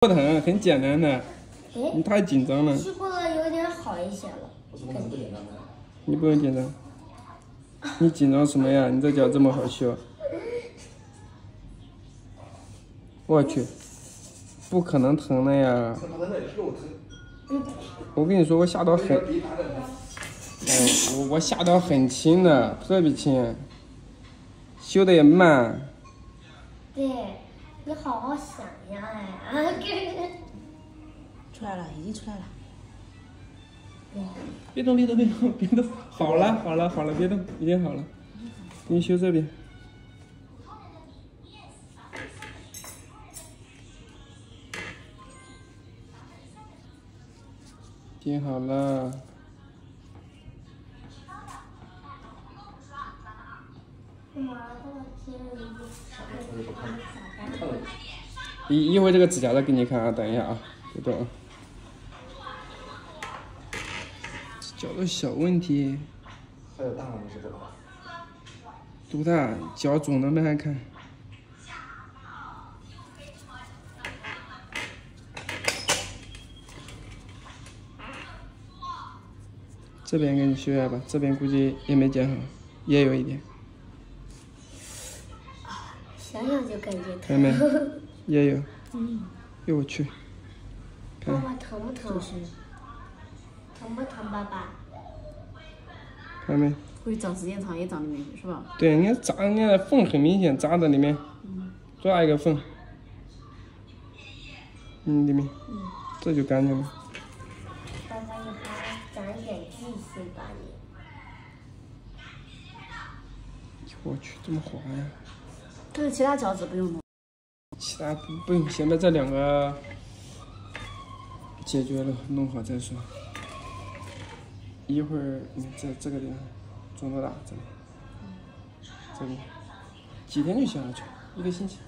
不疼，很简单的。你太紧张了。去过了，有点好一些了。你不用紧张。你紧张什么呀？你这脚这么好修。我去，不可能疼的呀。我跟你说，我下刀很，我下刀很轻的，特别轻，修的也慢。对，你好好想呀，哎，出来了，已经出来了。别动，别动，别动，别动。好了，好了，好了，别动，已经好了。给你修这边。钉好了。一会儿这个指甲再给你看啊，等一下啊，别动啊。脚的小问题。还有大吗？是多大？多大？脚肿的没还看？这边给你修一下吧，这边估计也没剪好，也有一点。想想就感觉疼。看没？也有。哟我去。爸爸疼不疼？疼不疼，爸爸？看没？会长时间长也长里面去，是吧？对，你看扎，你看缝很明显，扎在里面，抓一个缝，里面，这就干净了。爸爸以后长一点记性吧你。我去，这么滑呀！但是其他脚趾不用弄。其他不用，先把这两个解决了，弄好再说。一会儿你这个地方肿多大？这里，几天就消下去，1个星期。